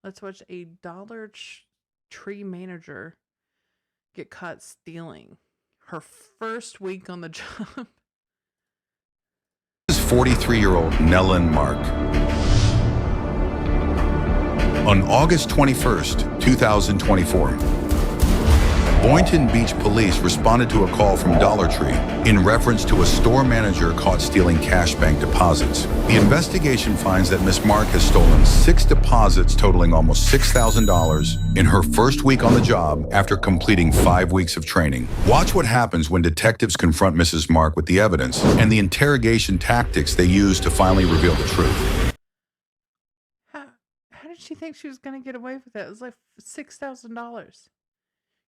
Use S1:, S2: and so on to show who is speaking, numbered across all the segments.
S1: Let's watch a Tree manager get caught stealing her first week on the job.
S2: This is 43-year-old Nellen Mark. On August 21st, 2024, Boynton Beach police responded to a call from Dollar Tree in reference to a store manager caught stealing cash bank deposits. The investigation finds that Miss Mark has stolen 6 deposits totaling almost $6,000 in her first week on the job after completing 5 weeks of training. Watch what happens when detectives confront Mrs. Mark with the evidence and the interrogation tactics they use to finally reveal the truth.
S1: How did she think she was going to get away with it? It was like $6,000.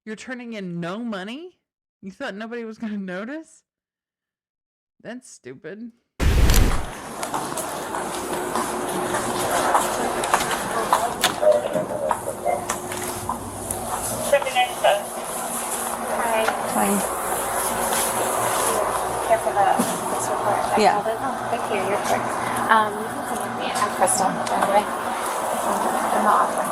S1: You're turning in no money? You thought nobody was going to notice? That's stupid.
S3: Hi.
S4: Here for this report.
S3: Yeah.
S4: Oh, thank you. You're quick. You can come with me. I'm Crystal, by the way. I'm the office.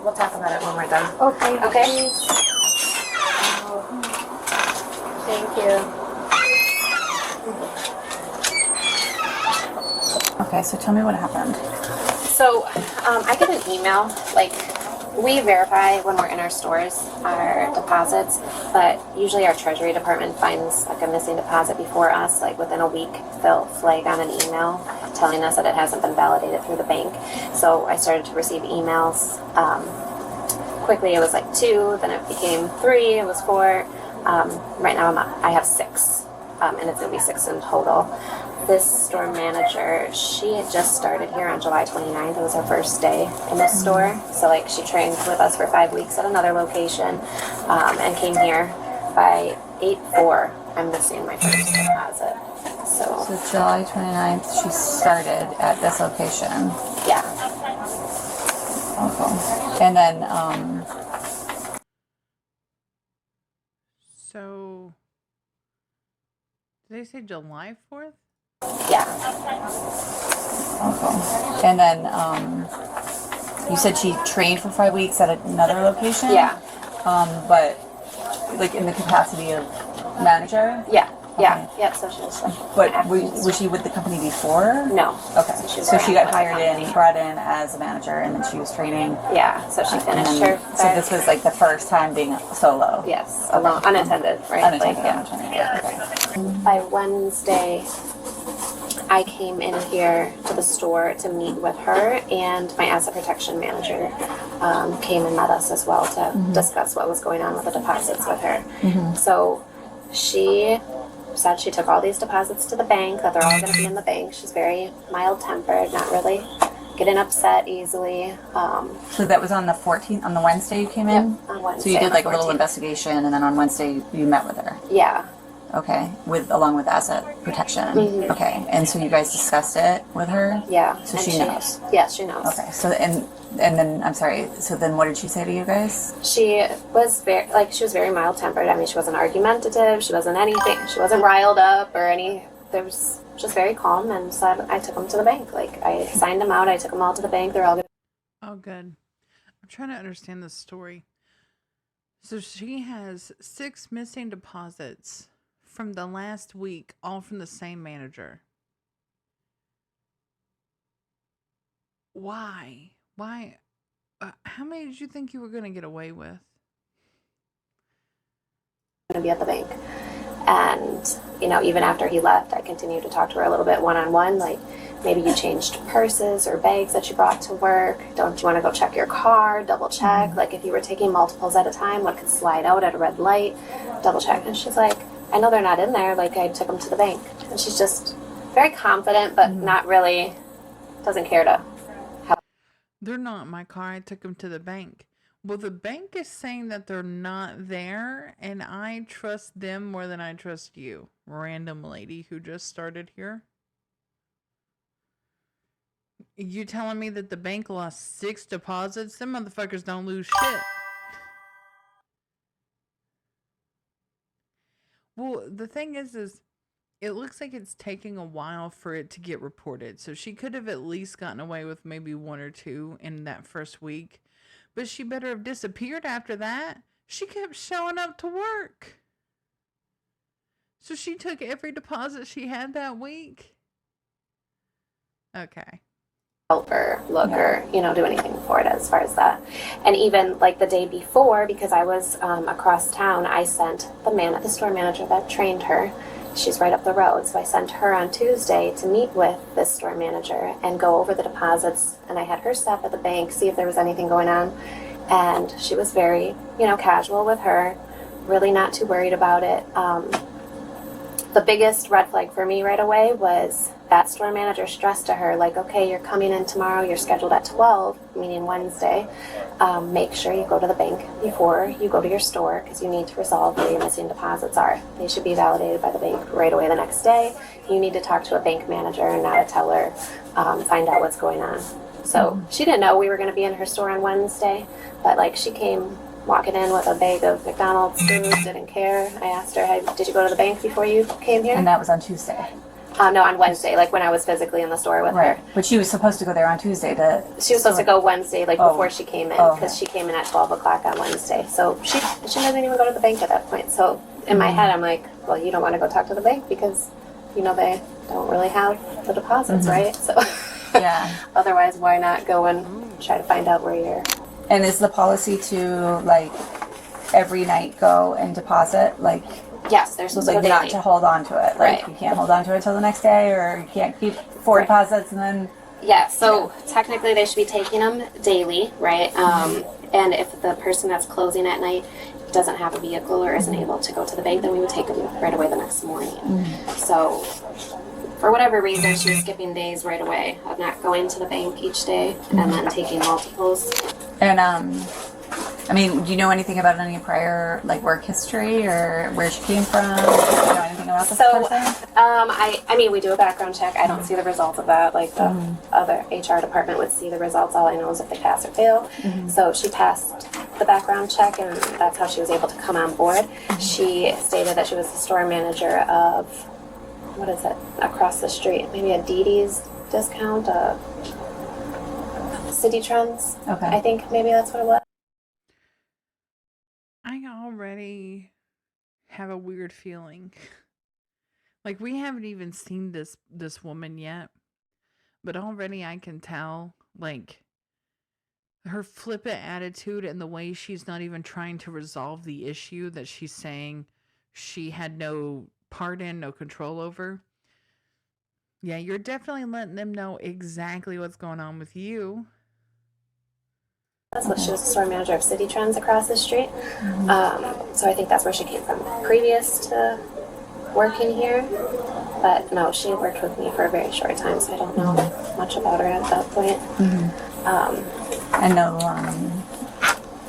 S4: We'll talk about it when we're done.
S3: Okay.
S4: Okay? Thank you.
S3: Okay, so tell me what happened.
S4: So, I get an email, like, we verify when we're in our stores our deposits, but usually our treasury department finds like a missing deposit before us, like within a week they'll flag on an email telling us that it hasn't been validated through the bank. So I started to receive emails. Quickly it was like 2, then it became 3, it was 4. Right now I have 6, and it's going to be 6 in total. This store manager, she had just started here on July 29th. It was her first day in this store. So like she trained with us for 5 weeks at another location, and came here by 8/4. I'm missing my first deposit. So
S3: July 29th, she started at this location.
S4: yeah.
S3: Okay. And then,
S1: So, did they say July 4th?
S4: Yeah.
S3: okay. And then, you said she trained for 5 weeks at another location?
S4: Yeah.
S3: But, like, in the capacity of manager?
S4: Yeah. Yeah.
S3: Okay.
S4: Yeah. So she was like.
S3: But was she with the company before?
S4: No.
S3: Okay.
S4: So
S3: So she got hired
S4: in.
S3: in, brought in as a manager, and then she was training.
S4: Yeah. So she
S3: And
S4: finished
S3: then-
S4: her.
S3: So this was like the first time being solo.
S4: Yes. Alone, unattended. Right.
S3: Unattended.
S4: Like, yeah.
S3: Yeah. Okay.
S4: By Wednesday, I came in here to the store to meet with her, and my asset protection manager came and met us as well to discuss what was going on with the deposits with her. So she said she took all these deposits to the bank, that they're all going to be in the bank. She's very mild-tempered, not really getting upset easily.
S3: So that was on the 14th, on the Wednesday you came in?
S4: Yep, on Wednesday.
S3: So you did like a little
S4: 14th.
S3: investigation, and then on Wednesday you met with her.
S4: Yeah.
S3: Okay, along with asset protection. Okay, and so you guys discussed it with her.
S4: Yeah.
S3: So
S4: and
S3: she knows.
S4: Yes, she knows.
S3: Okay, so and then I'm sorry. So then, what did she say to you guys?
S4: She was very mild tempered. I mean, she wasn't argumentative. She wasn't anything. She wasn't riled up or any. There was just very calm, and said I took them to the bank. Like I signed them out. I took them all to the bank. They're all good.
S1: Oh, good. I'm trying to understand this story. So she has 6 missing deposits from the last week, all from the same manager. Why? Why? How many did you think you were going to get away with?
S4: Going to be at the bank, and even after he left, I continued to talk to her a little bit one-on-one. Like maybe you changed purses or bags that you brought to work. Don't you want to go check your car? Double check. Like if you were taking multiples at a time, what could slide out at a red light? Double check. And she's like, I know they're not in there. Like I took them to the bank. And she's just very confident, but not really, doesn't care to help.
S1: They're not in my car. I took them to the bank. Well, the bank is saying that they're not there, and I trust them more than I trust you, random lady who just started here. You telling me that the bank lost 6 deposits? Them motherfuckers don't lose shit. Well, the thing is it looks like it's taking a while for it to get reported. So she could have at least gotten away with maybe one or two in that first week. But she better have disappeared after that. She kept showing up to work. So she took every deposit she had that week. Okay.
S4: Help her look or do anything for it as far as that. And even like the day before, because I was across town, I sent the store manager that trained her. She's right up the road, so I sent her on Tuesday to meet with this store manager and go over the deposits. And I had her stop at the bank, see if there was anything going on, and she was very casual with her, really not too worried about it. The biggest red flag for me right away was that store manager stressed to her, like, okay, you're coming in tomorrow, you're scheduled at 12, meaning Wednesday. Make sure you go to the bank before you go to your store because you need to resolve where your missing deposits are. They should be validated by the bank right away the next day. You need to talk to a bank manager and not a teller, find out what's going on. So she didn't know we were going to be in her store on Wednesday, but like she came walking in with a bag of McDonald's food, didn't care. I asked her, hey, did you go to the bank before you came here?
S3: And that was on Tuesday.
S4: No, on Wednesday, like when I was physically in the store with her.
S3: But she was supposed to go there on Tuesday
S4: She was supposed to go Wednesday, like before she came in, because
S3: okay.
S4: she came in at 12 o'clock on Wednesday. So she doesn't even go to the bank at that point. So in my head, I'm like, well, you don't want to go talk to the bank because, they don't really have the deposits, right? So
S3: Yeah.
S4: otherwise, why not go and try to find out where you're...
S3: And is the policy to, like, every night go and deposit? Like,
S4: Yes, they're supposed to go
S3: not
S4: daily.
S3: to hold on to it. Like,
S4: Right.
S3: you can't hold on to it till the next day, or you can't keep 4 deposits and then...
S4: Yeah, so technically they should be taking them daily, right? And if the person that's closing at night doesn't have a vehicle or isn't able to go to the bank, then we would take them right away the next morning. So for whatever reason, she was skipping days right away of not going to the bank each day and then taking multiples.
S3: And, I mean, do you know anything about any prior, like, work history or where she came from? Do you know anything about this person?
S4: I mean, we do a background check. I don't see the results of that. Like the other HR department would see the results. All I know is if they pass or fail. So she passed the background check, and that's how she was able to come on board. She stated that she was the store manager of, what is it, across the street? Maybe a Didi's discount, City Trends.
S3: Okay.
S4: I think maybe that's what it was.
S1: I already have a weird feeling. Like, we haven't even seen this woman yet, but already I can tell, like, her flippant attitude and the way she's not even trying to resolve the issue that she's saying she had no part in, no control over. Yeah, you're definitely letting them know exactly what's going on with you.
S4: So she was the store manager of City Trends across the street. So I think that's where she came from previous to working here. But no, she worked with me for a very short time, so I don't know much about her at that point.
S3: And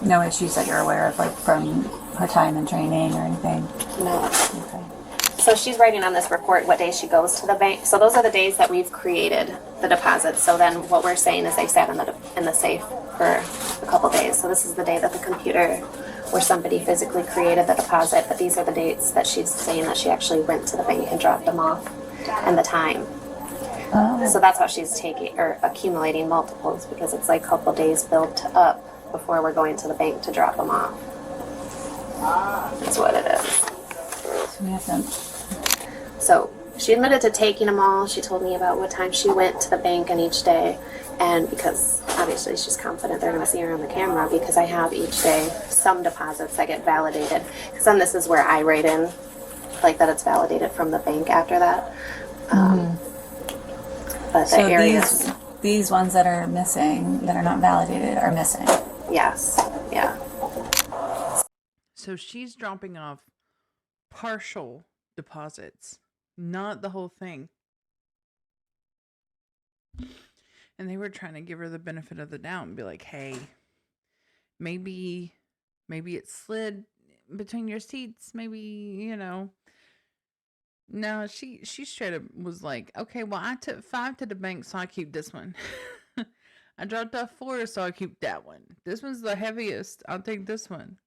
S3: no issues that you're aware of, like, from her time in training or anything?
S4: No.
S3: Okay.
S4: So she's writing on this report what days she goes to the bank. So those are the days that we've created the deposits. So then what we're saying is they sat in the safe for a couple days. So this is the day that the computer where somebody physically created the deposit, but these are the dates that she's saying that she actually went to the bank and dropped them off and the time. So that's how she's taking or accumulating multiples, because it's like a couple days built up before we're going to the bank to drop them off. That's what it is.
S3: So we have to...
S4: So she admitted to taking them all. She told me about what time she went to the bank on each day. And because obviously she's confident they're going to see her on the camera, because I have each day some deposits that get validated. Because then this is where I write in, like, that it's validated from the bank after that. But the areas...
S3: These ones that are missing, that are not validated, are missing.
S4: Yes. Yeah.
S1: So she's dropping off partial deposits, not the whole thing. And they were trying to give her the benefit of the doubt and be like, hey, maybe it slid between your seats. Maybe, No, she straight up was like, okay, well, I took 5 to the bank, so I keep this one. I dropped off 4, so I keep that one. This one's the heaviest. I'll take this one.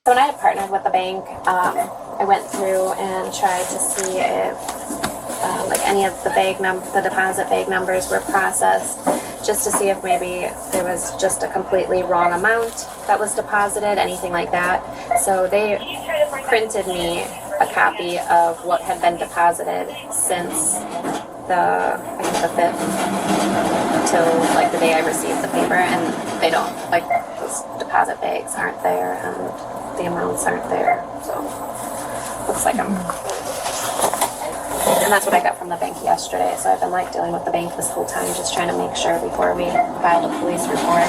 S4: when I had partnered with the bank, I went through and tried to see if like any of the deposit bag numbers were processed, just to see if maybe there was just a completely wrong amount that was deposited, anything like that. So they printed me a copy of what had been deposited since I think the 5th till like the day I received the paper, and they don't, like, those deposit bags aren't there and the amounts aren't there, so looks like I'm, and that's what I got from the bank yesterday. So I've been like dealing with the bank this whole time, just trying to make sure before we file a police report.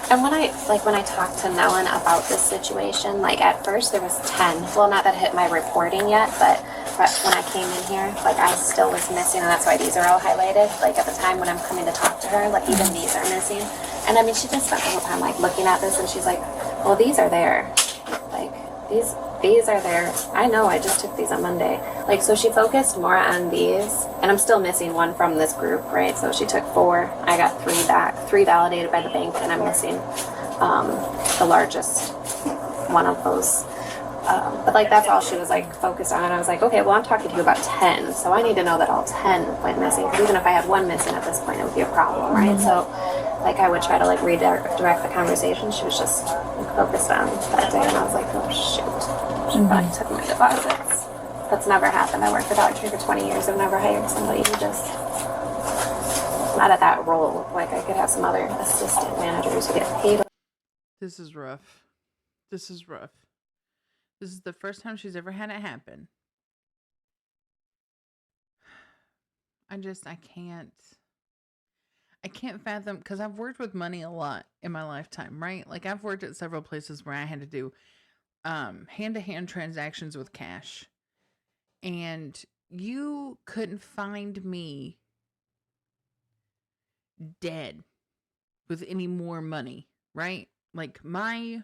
S4: And when I talked to Nellen about this situation, like at first there was 10. Well, not that hit my reporting yet, but when I came in here, like I still was missing, and that's why these are all highlighted. Like at the time when I'm coming to talk to her, like even these are missing. And I mean, she just spent the whole time like looking at this, and she's like, well, these are there. Like these are there. I know, I just took these on Monday. Like, so she focused more on these, and I'm still missing one from this group, right? So she took 4, I got 3 back, 3 validated by the bank, and I'm missing the largest one of those. But like that's all she was like focused on. And I was like, okay, well I'm talking to you about 10, so I need to know that all 10 went missing. Because even if I had 1 missing at this point, it would be a problem, right? So like I would try to like redirect the conversation. She was just like, focused on that day, and I was like, oh shoot, she probably took my deposits. That's never happened. I worked for Dollar Tree for 20 years. I've never hired somebody who just not at that role. Like I could have some other assistant managers who get paid.
S1: This is rough. This is rough. This is the first time she's ever had it happen. I can't fathom, because I've worked with money a lot in my lifetime, right? Like I've worked at several places where I had to do hand-to-hand transactions with cash. And you couldn't find me dead with any more money, right? Like my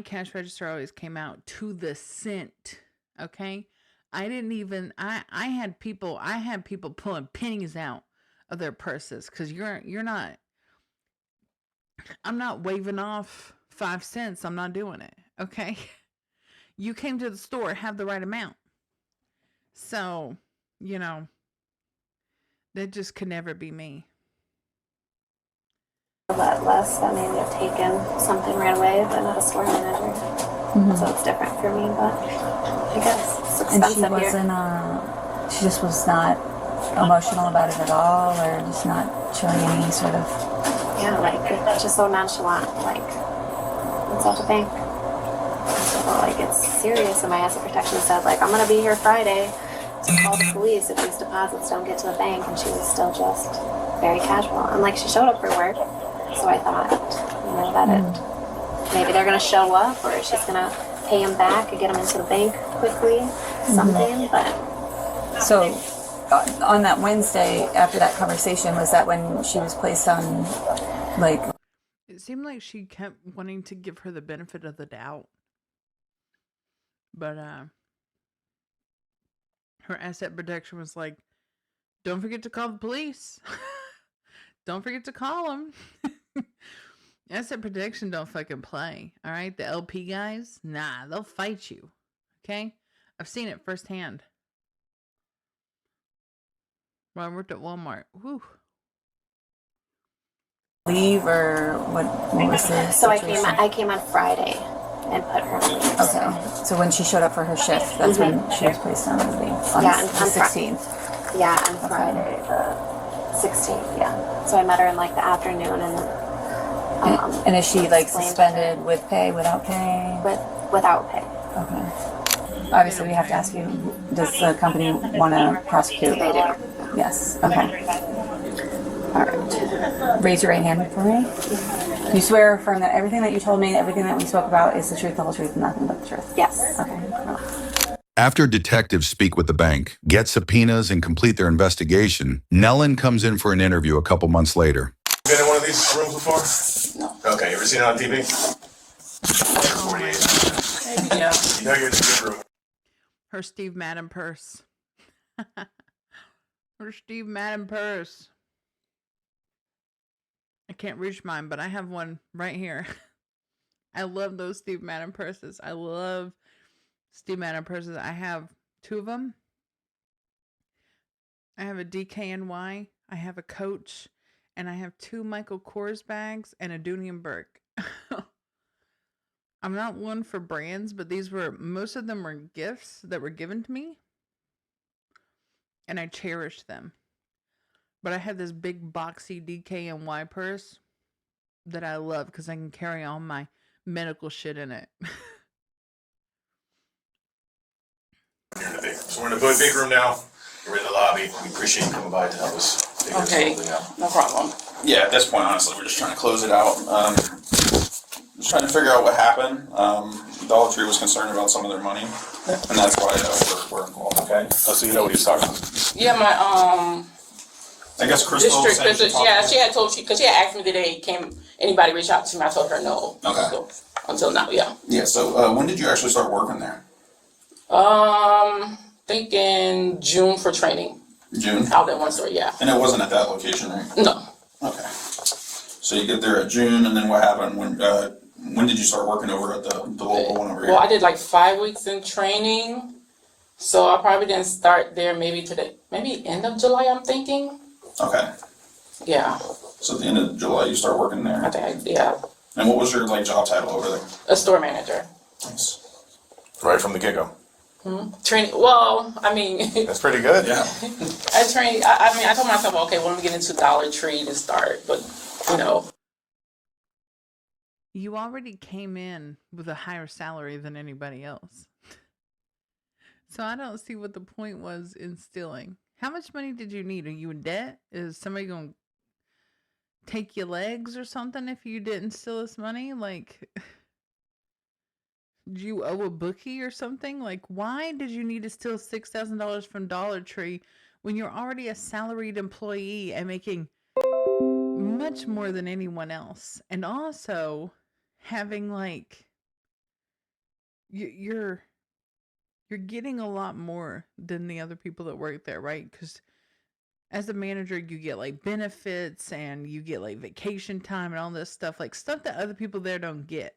S1: cash register always came out to the cent. Okay. I had people pulling pennies out of their purses, because I'm not waving off 5 cents. I'm not doing it. Okay. You came to the store, have the right amount. So, that just could never be me.
S4: A lot less that maybe have taken something right away, but not a store manager. So it's different for me, but I guess it's expensive.
S3: And she wasn't, she just was not emotional about it at all, or just not showing any sort of...
S4: Yeah, like, just so nonchalant, like, it's at the bank. So, like, it's serious, and my asset protection said, like, I'm gonna be here Friday to call the police if these deposits don't get to the bank, and she was still just very casual. And, like, she showed up for work. So I thought, that maybe they're going to show up, or she's going to pay him back and get him into the bank quickly, something, but...
S3: So, on that Wednesday, after that conversation, was that when she was placed on, like...
S1: It seemed like she kept wanting to give her the benefit of the doubt. But, her asset protection was like, don't forget to call the police. Don't forget to call them. Asset protection don't fucking play. All right. The LP guys, nah, they'll fight you. Okay. I've seen it firsthand. When I worked at Walmart. Whew.
S3: Leave, or what was the
S4: So
S3: situation?
S4: I came on Friday and put her on leave.
S3: Okay. So when she showed up for her shift, that's when she was placed on leave. On the 16th.
S4: Yeah, on Friday, the 16th, yeah. So I met her in like the afternoon,
S3: and is she like suspended with pay, without pay?
S4: Without pay.
S3: Okay. Obviously, we have to ask you, does the company want to prosecute?
S4: They do.
S3: Yes. Okay. All right. Raise your right hand for me. You swear or affirm that everything that you told me, everything that we spoke about is the truth, the whole truth, and nothing but the truth?
S4: Yes.
S3: Okay.
S2: After detectives speak with the bank, get subpoenas, and complete their investigation, Nellen comes in for an interview a couple months later.
S5: You been in one of these rooms before? No. Okay, you ever seen it on TV? 48.
S1: Yeah.
S5: You know you're in the good room.
S1: Her Steve Madden purse. Her Steve Madden purse. I can't reach mine, but I have one right here. I love those Steve Madden purses. I love Steve Madden purses. I have 2 of them. I have a DKNY, I have a Coach, and I have 2 Michael Kors bags and a Dooney and Burke. I'm not one for brands, but most of them were gifts that were given to me, and I cherished them. But I have this big boxy DKNY purse that I love because I can carry all my medical shit in it.
S5: So we're in the big room now. We're in the lobby. We appreciate you coming by to help us figure
S6: Okay,
S5: something out.
S6: no problem.
S7: Yeah, at this point, honestly, we're just trying to close it out. Just trying to figure out what happened. Dollar Tree was concerned about some of their money, and that's why we're involved. Okay.
S5: Oh, so you know what he's talking about.
S6: Yeah, my
S7: I guess Crystal.
S6: district
S7: said she
S6: visit.
S7: talked
S6: Yeah,
S7: to-
S6: she had told you because she had asked me today. Anybody reach out to me? I told her no.
S7: Okay.
S6: So, until now, yeah.
S7: Yeah. So when did you actually start working there?
S6: Thinking June for training
S7: June.
S6: out at one store. Yeah.
S7: And it wasn't at that location, right?
S6: No.
S7: Okay. So you get there at June, and then what happened when did you start working over at the local one over here?
S6: Well, I did like 5 weeks in training, so I probably didn't start there maybe end of July. I'm thinking.
S7: Okay.
S6: Yeah.
S7: So at the end of July, you start working there.
S6: I think. Yeah.
S7: And what was your job title over there?
S6: A store manager.
S7: Nice.
S5: Right from the get-go.
S6: Training. Well, I mean.
S5: That's pretty good.
S7: Yeah.
S6: I told myself, okay, well, let me get into Dollar Tree to start, but
S1: You already came in with a higher salary than anybody else. So I don't see what the point was in stealing. How much money did you need? Are you in debt? Is somebody going to take your legs or something if you didn't steal this money? Like, do you owe a bookie or something? Like, why did you need to steal $6,000 from Dollar Tree when you're already a salaried employee and making much more than anyone else? And also having you're getting a lot more than the other people that work there, right? Because as a manager, you get benefits and you get vacation time and all this stuff, stuff that other people there don't get.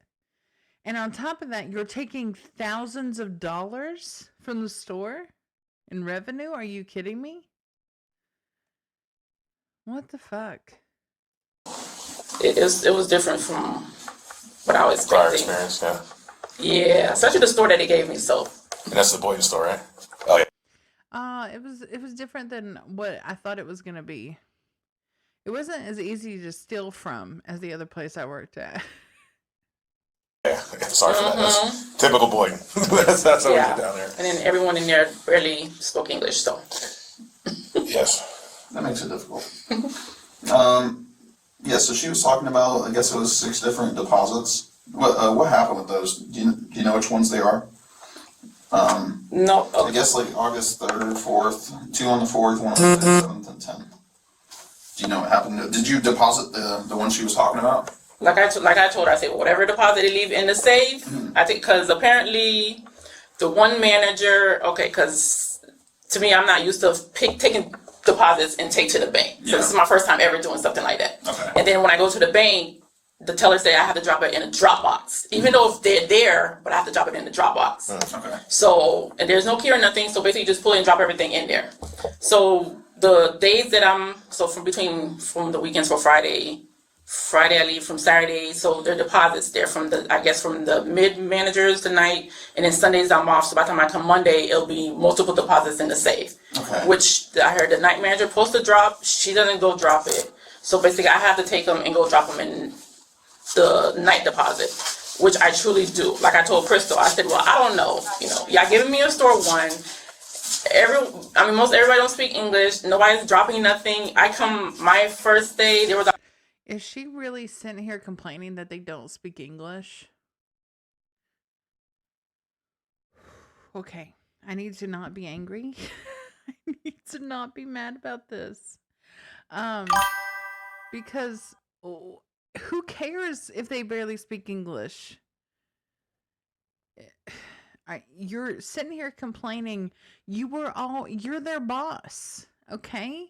S1: And on top of that, you're taking thousands of dollars from the store in revenue. Are you kidding me? What the fuck?
S6: it was different from what I was
S5: Prior
S6: expecting.
S5: experience, yeah.
S6: Yeah, especially the store that they gave me. So
S5: And that's the Boynton store, right? Oh, yeah.
S1: It was different than what I thought it was gonna be. It wasn't as easy to steal from as the other place I worked at.
S5: Yeah. Sorry for that. That's typical Boynton. that's how we
S6: yeah,
S5: get down there.
S6: and then everyone in there barely spoke English. So
S5: Yes.
S7: That makes it difficult. Yeah, so she was talking about, I guess it was 6 different deposits. What happened with those? Do you know which ones they are?
S6: no.
S7: I guess August 3rd, 4th, 2 on the 4th, 1 on the 5th, 7th, and 10th. Do you know what happened? Did you deposit the one she was talking about?
S6: Like I told her, I said whatever deposit they leave in the safe. I think because apparently the one manager, because to me I'm not used to taking deposits and take to the bank. So this is my first time ever doing something like that.
S7: Okay.
S6: And then when I go to the bank, the teller said I have to drop it in a drop box, even though if they're there, but I have to drop it in the drop box.
S7: Okay.
S6: So, and there's no key or nothing. So basically, just pull it and drop everything in there. So the days that from the weekends for Friday I leave from Saturday. So there are deposits there from the mid managers tonight, and then Sundays I'm off. So by the time I come Monday, it'll be multiple deposits in the safe.
S7: Okay.
S6: Which I heard the night manager supposed to drop. She doesn't go drop it. So basically, I have to take them and go drop them in the night deposit, which I truly do. Like I told Crystal, I said, well, I don't know. Y'all giving me a store one. Most everybody don't speak English. Nobody's dropping nothing. My first day, there was a
S1: Is she really sitting here complaining that they don't speak English? Okay, I need to not be angry. I need to not be mad about this. Because who cares if they barely speak English? You're sitting here complaining. You're their boss, okay?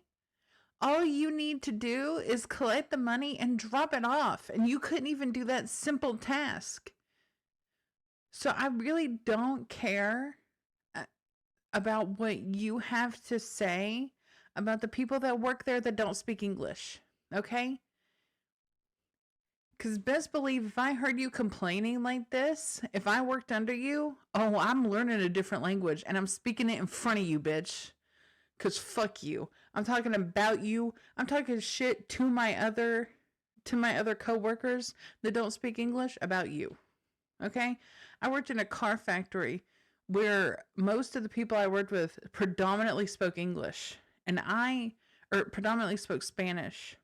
S1: All you need to do is collect the money and drop it off. And you couldn't even do that simple task. So I really don't care uh, about what you have to say about the people that work there that don't speak English. Okay? Because best believe if I heard you complaining like this, if I worked under you, oh, I'm learning a different language and I'm speaking it in front of you, bitch. Because fuck you. I'm talking about you. I'm talking shit to my other coworkers that don't speak English about you. Okay? I worked in a car factory where most of the people I worked with predominantly spoke English or predominantly spoke Spanish.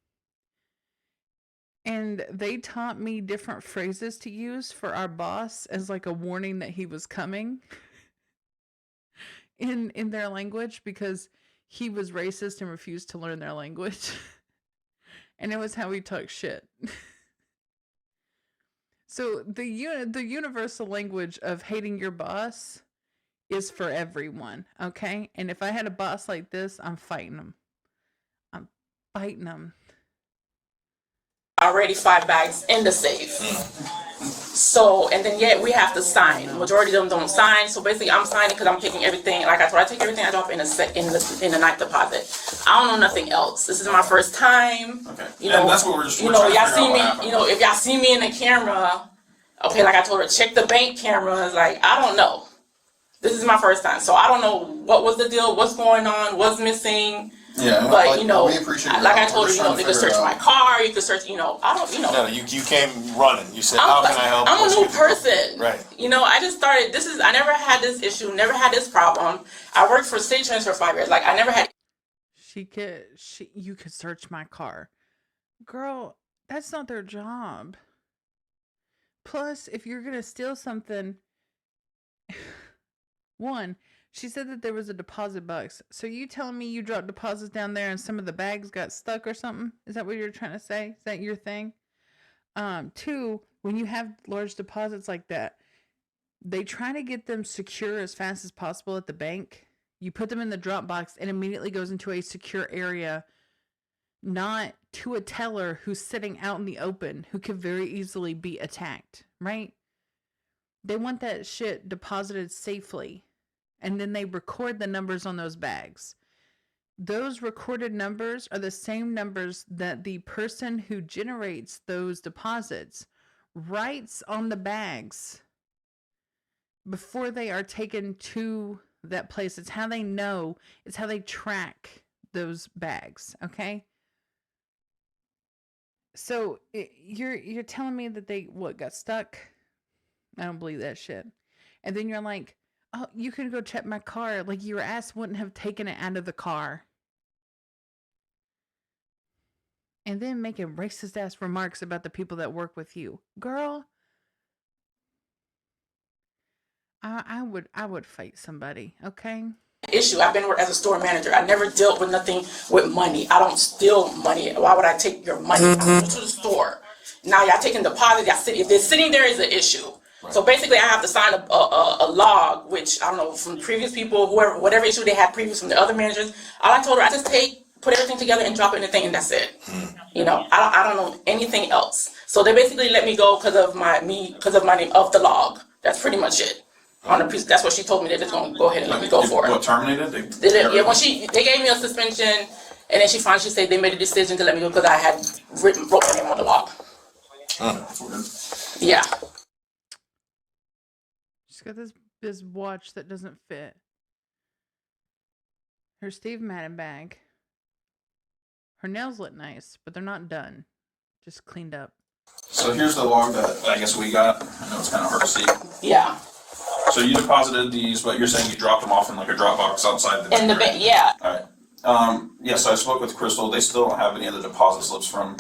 S1: And they taught me different phrases to use for our boss as like a warning that he was coming in their language because he was racist and refused to learn their language. And it was how he talked shit. So the universal language of hating your boss is for everyone, okay? And if I had a boss like this, I'm fighting him. I'm fighting him.
S6: Already 5 bags in the safe. So, and then yet we have to sign. Majority of them don't sign. So basically, I'm signing because I'm taking everything. Like I take everything I drop in the night deposit. I don't know nothing else. This is my first time.
S7: Okay.
S6: You know,
S7: and that's what we're just.
S6: You know, y'all see me. You know, if y'all see me in the camera, okay. Like I told her, check the bank cameras. Like I don't know. This is my first time, so I don't know what was the deal, what's going on, what's missing.
S7: Yeah,
S6: but
S7: like,
S6: you know,
S7: we appreciate
S6: like I
S7: that.
S6: told her, you know, they could search my car, you could search, you know, I don't, you know.
S8: No, you came running. You said, how can I help?
S6: I'm a new person.
S8: Right.
S6: You know, I just started, I never had this issue, never had this problem. I worked for State Trans for 5 years. Like, I never had.
S1: You could search my car. Girl, that's not their job. Plus, if you're going to steal something, one, she said that there was a deposit box. So you telling me you dropped deposits down there and some of the bags got stuck or something? Is that what you're trying to say? Is that your thing? Two, when you have large deposits like that, they try to get them secure as fast as possible at the bank. You put them in the drop box and immediately goes into a secure area, not to a teller who's sitting out in the open who could very easily be attacked, right? They want that shit deposited safely. And then they record the numbers on those bags. Those recorded numbers are the same numbers that the person who generates those deposits writes on the bags before they are taken to that place. It's how they know, it's how they track those bags, okay? So you're telling me that they got stuck? I don't believe that shit. And then you're like, oh, you can go check my car. Like your ass wouldn't have taken it out of the car. And then making racist ass remarks about the people that work with you. Girl, I would fight somebody, okay?
S6: Issue. I've been as a store manager. I never dealt with nothing with money. I don't steal money. Why would I take your money? I go to the store. Now y'all taking deposits. If they're sitting there is an issue. Right. So basically, I have to sign a log, which I don't know from previous people, whatever issue they had previous from the other managers. All I told her, I just put everything together and drop it in the thing, and that's it. You know, I don't know anything else. So they basically let me go because of my name of the log. That's pretty much it. On the piece, that's what she told me. They're just gonna go ahead and let me go for it.
S7: What, terminated?
S6: Yeah, when they gave me a suspension, and then she said they made a decision to let me go because I had wrote my name on the log. Yeah.
S1: She's got this watch that doesn't fit. Her Steve Madden bag. Her nails look nice, but they're not done. Just cleaned up.
S7: So here's the log that I guess we got. I know it's kind of hard to see.
S6: Yeah.
S7: So you deposited these, but you're saying you dropped them off in like a drop box outside the bank.
S6: In the bank, yeah.
S7: All right. Yes, I spoke with Crystal. They still don't have any of the deposit slips from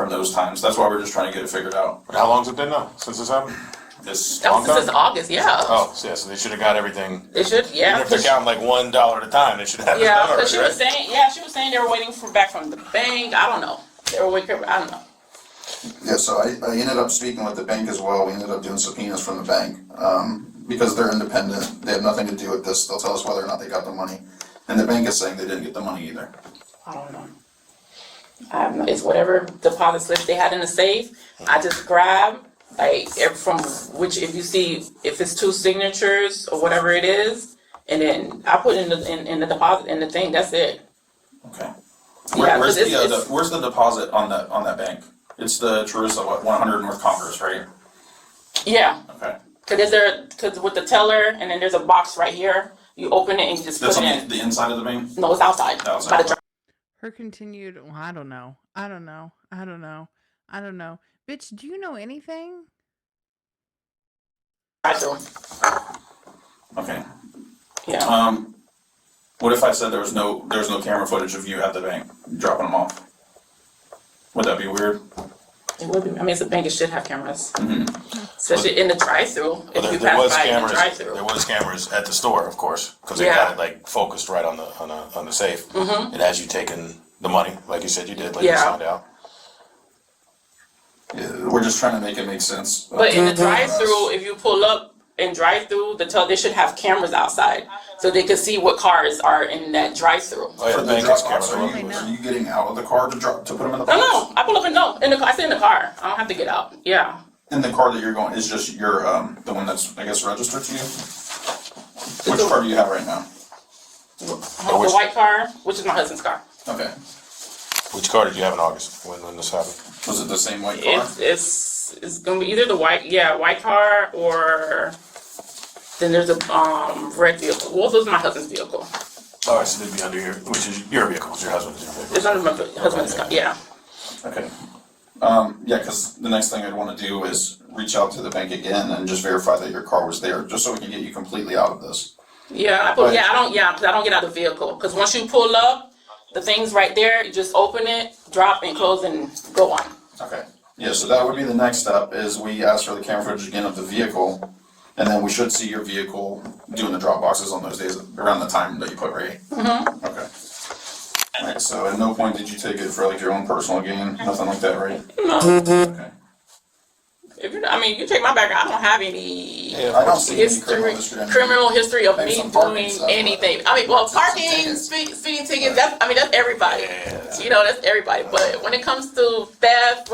S7: those times. That's why we're just trying to get it figured out.
S8: How long's it been now since this happened?
S7: This
S6: That was since August, yeah.
S8: Oh, so yeah, so they should have got everything.
S6: They should, yeah.
S8: Even if they're counting like $1 at a time, they should have it
S6: Yeah,
S8: done
S6: because
S8: already,
S6: she was saying they were waiting back from the bank. I don't know. They were waiting. I don't know.
S9: Yeah, so I ended up speaking with the bank as well. We ended up doing subpoenas from the bank because they're independent. They have nothing to do with this. They'll tell us whether or not they got the money. And the bank is saying they didn't get the money either.
S6: I don't know. It's whatever deposit slips they had in the safe. I just grabbed Like from which, if you see, if it's two signatures or whatever it is, and then I put in the deposit in the thing. That's it.
S7: Okay.
S6: Yeah,
S7: Where's
S6: 'cause
S7: the where's the deposit on that bank? It's the Teresa 100 North Congress, right?
S6: Yeah.
S7: Okay.
S6: Cause with the teller, and then there's a box right here. You open it and you just
S7: That's
S6: put
S7: on
S6: it in.
S7: the inside of the bank.
S6: No, it's outside.
S7: Outside.
S6: By the
S1: Her continued, well, I don't know. I don't know. I don't know. I don't know. Bitch, do you know anything?
S6: drive-through.
S7: Okay.
S6: Yeah.
S7: What if I said there was no camera footage of you at the bank dropping them off? Would that be weird?
S6: It would be. I mean, it's a bank. It should have cameras,
S7: Mm-hmm.
S6: especially in the drive-through. If
S8: Well,
S6: you
S8: there
S6: pass
S8: was
S6: by in the
S8: cameras.
S6: drive-through.
S8: There was cameras at the store, of course, because they
S6: Yeah.
S8: got it like focused right on the safe.
S6: Mhm.
S8: And as you taken the money, like you said you did, like you
S6: Yeah.
S8: signed out.
S7: Yeah, we're just trying to make it make sense.
S6: But in the drive-through, if you pull up and drive-through, they should have cameras outside so they can see what cars are in that drive-through.
S8: Oh, yeah,
S7: For
S8: the
S7: the
S8: bank
S7: drop
S8: has
S7: box,
S8: cameras.
S7: are you getting out of the car to put them in the box?
S6: No, I pull up and no. I sit in the car. I don't have to get out. Yeah.
S7: And the car that you're going is just your the one that's, I guess, registered to you? Which car do you have right now?
S6: The white car, which is my husband's car.
S7: Okay.
S8: Which car did you have in August when this happened?
S7: Was it the same white car?
S6: It's gonna be either the white car, or then there's a red vehicle. Well, those are my husband's vehicle.
S8: Oh, so they'd be under here, which is your vehicle, it's your husband's vehicle.
S6: It's under my husband's car. Yeah.
S7: Okay. Yeah, because the next thing I'd want to do is reach out to the bank again and just verify that your car was there, just so we can get you completely out of this.
S6: Yeah, because I don't get out of the vehicle. Because once you pull up, the thing's right there. You just open it, drop, and close, and go on.
S7: Okay. Yeah, so that would be the next step, is we ask for the camera footage again of the vehicle, and then we should see your vehicle doing the drop boxes on those days around the time that you put, right? Mm-hmm. Okay. Alright, so at no point did you take it for like your own personal gain, nothing like that, right?
S6: No.
S7: Okay.
S6: You take my background. I don't have any
S7: I don't see any
S6: criminal history of
S7: Maybe
S6: me
S7: some parking
S6: doing
S7: stuff,
S6: anything.
S7: but-
S6: Parking,
S7: tickets.
S6: speeding tickets. That's everybody. That's everybody. But when it comes to theft,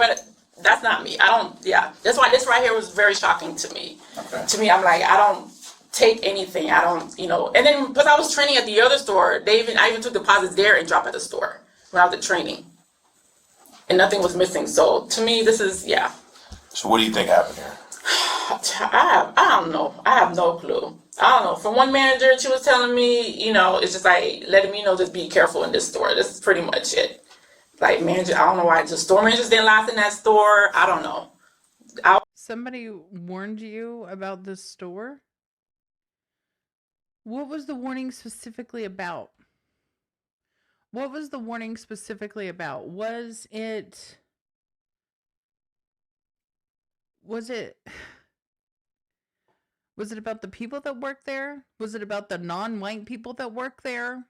S6: that's not me. I don't. Yeah, that's why this right here was very shocking to me.
S7: Okay.
S6: To me, I'm like, I don't take anything. I don't. And then because I was training at the other store, I even took deposits there and dropped at the store when I was at training, and nothing was missing. So to me, this is
S8: So what do you think happened here?
S6: I don't know. I have no clue. I don't know. From one manager, she was telling me, it's just like letting me know, just be careful in this store. This is pretty much it. Like manager, I don't know why the store managers didn't last in that store. I don't know.
S1: Somebody warned you about this store? What was the warning specifically about? What was the warning specifically about? Was it about the people that work there? Was it about the non-white people that work there?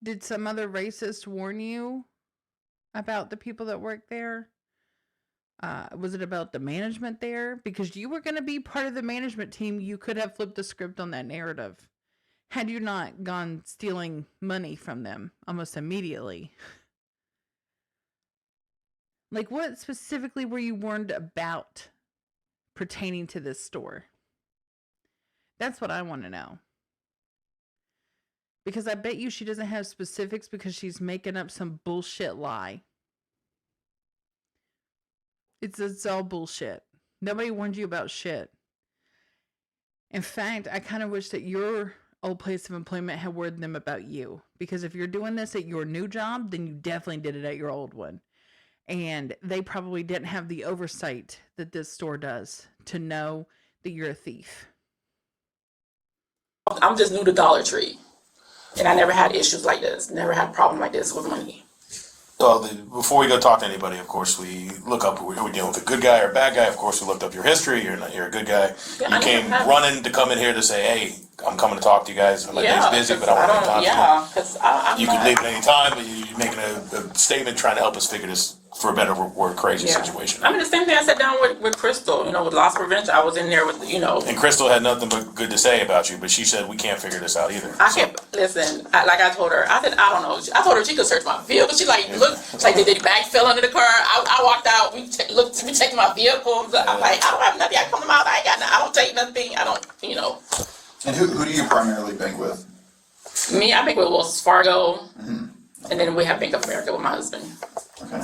S1: Did some other racist warn you about the people that work there? Was it about the management there? Because you were going to be part of the management team, you could have flipped the script on that narrative had you not gone stealing money from them almost immediately. Like, what specifically were you warned about pertaining to this store? That's what I want to know. Because I bet you she doesn't have specifics because she's making up some bullshit lie. It's all bullshit. Nobody warned you about shit. In fact, I kind of wish that your old place of employment had warned them about you. Because if you're doing this at your new job, then you definitely did it at your old one. And they probably didn't have the oversight that this store does to know that you're a thief.
S6: I'm just new to Dollar Tree, and I never had issues like this. Never had a problem like this with money.
S8: Well, before we go talk to anybody, of course, we look up, are we dealing with a good guy or a bad guy? Of course, we looked up your history. You're a good guy.
S6: Yeah,
S8: You came running to come in here to say, hey, I'm coming to talk to you guys. My day's busy, but I want to talk to you.
S6: Yeah, because
S8: You could leave at any time, but you're making a statement trying to help us figure this for a better word, crazy
S6: Yeah.
S8: situation.
S6: I mean, the same thing I sat down with Crystal, with loss prevention. I was in there with,
S8: And Crystal had nothing but good to say about you, but she said we can't figure this out either.
S6: I can't listen. Like I told her, I said I don't know. I told her she could search my vehicle. She like look, she's like did the bag fell under the car? I walked out. We checked my vehicle. I'm like I don't have nothing. I come out. I ain't got nothing. I don't take nothing. I don't.
S7: And who do you primarily bank with?
S6: Me, I bank with Wells Fargo, and then we have Bank of America with my husband.
S7: Okay.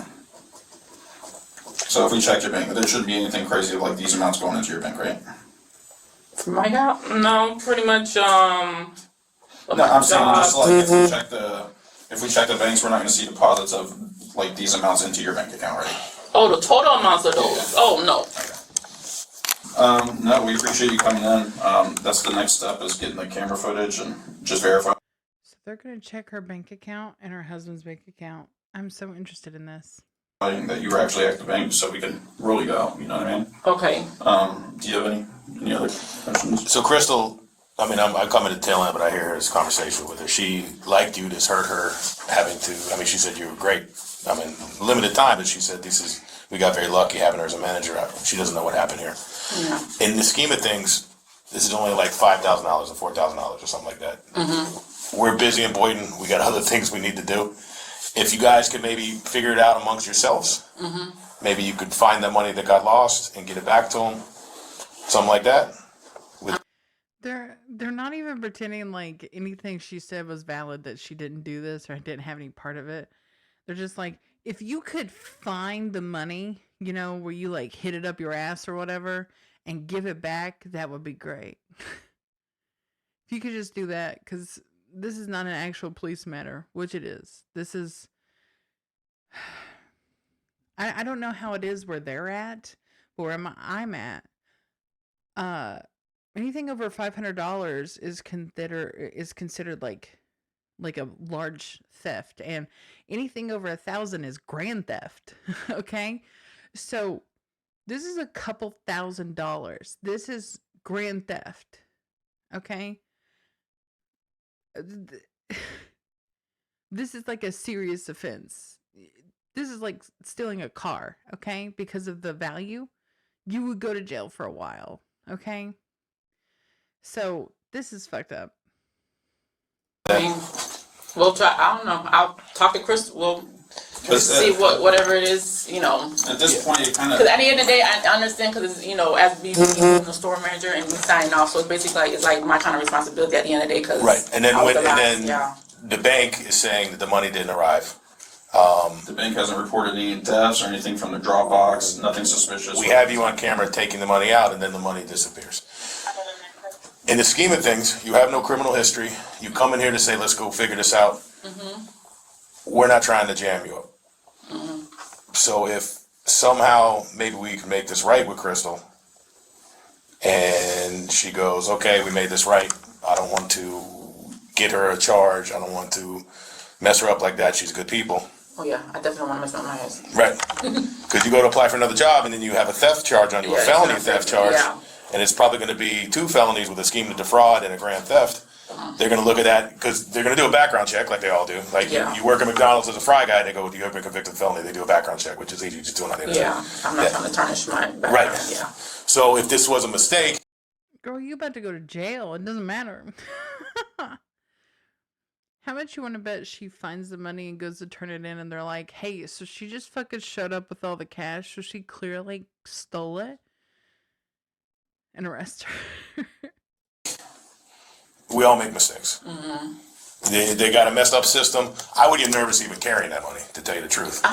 S7: So if we check your bank, there shouldn't be anything crazy like these amounts going into your bank, right?
S6: My God, no, pretty much.
S7: No, I'm saying just like if we check the banks, we're not going to see deposits of like these amounts into your bank account, right?
S6: Oh, the total amounts of those. Oh no.
S7: No, we appreciate you coming in. That's the next step is getting the camera footage and just verify
S1: So they're gonna check her bank account and her husband's bank account. I'm so interested in this.
S7: that you were actually at the bank so we can rule you out, you know what I mean?
S6: Okay.
S7: Do you have any other questions?
S8: So Crystal, I mean, I'm coming to the tail end, but I hear this conversation with her. She liked you. This hurt her having to. I mean, she said you were great. I mean, limited time, but she said we got very lucky having her as a manager. She doesn't know what happened here.
S6: Yeah.
S8: In the scheme of things, this is only like $5,000 or $4,000 or something like that.
S6: Mm-hmm.
S8: We're busy in Boynton. We got other things we need to do. If you guys could maybe figure it out amongst yourselves, maybe you could find the money that got lost and get it back to them, something like that.
S1: They're not even pretending like anything she said was valid, that she didn't do this or didn't have any part of it. They're just like, if you could find the money, where you like hit it up your ass or whatever and give it back, that would be great. If you could just do that, because this is not an actual police matter, which it is. This is, I don't know how it is where they're at, but where I'm at, anything over $500 is considered like a large theft, and anything over 1,000 is grand theft. Okay, so this is a couple $1,000s. This is grand theft. Okay. This is like a serious offense. This is like stealing a car, okay? Because of the value, you would go to jail for a while, okay? So this is fucked up.
S6: I mean, we'll try. I don't know. I'll talk to Chris. We'll see whatever it is.
S7: At this point, you kind
S6: Because
S7: of.
S6: at the end of the day, I understand because as being the store manager and me signing off, so it's basically it's like my kind of responsibility at the end of the day. Cause
S8: Right, and then
S6: yeah.
S8: the bank is saying that the money didn't arrive.
S7: The bank hasn't reported any deaths or anything from the Dropbox, nothing suspicious.
S8: We have you on camera taking the money out, and then the money disappears. In the scheme of things, you have no criminal history. You come in here to say, let's go figure this out. We're not trying to jam you up. So if somehow maybe we can make this right with Crystal, and she goes, okay, we made this right. I don't want to get her a charge. I don't want to mess her up like that. She's good people.
S6: Oh yeah, I definitely want to mess up my ass.
S8: Right. Because you go to apply for another job, and then you have a theft charge on you, a felony theft charge.
S6: Yeah.
S8: And it's probably going to be 2 felonies with a scheme to defraud and a grand theft. They're going to look at that because they're going to do a background check like they all do. Like you work at McDonald's as a fry guy, they go, you have been convicted of felony. They do a background check, which is easy, just doing it on the internet.
S6: Yeah, I'm not trying to tarnish my background.
S8: Right.
S6: Yeah.
S8: So if this was a mistake,
S1: Girl, you about to go to jail. It doesn't matter. How much you want to bet she finds the money and goes to turn it in, and they're like, hey, so she just fucking showed up with all the cash, so she clearly stole it? And arrest her.
S8: we all make mistakes. They got a messed up system. I would get nervous even carrying that money, to tell you the truth.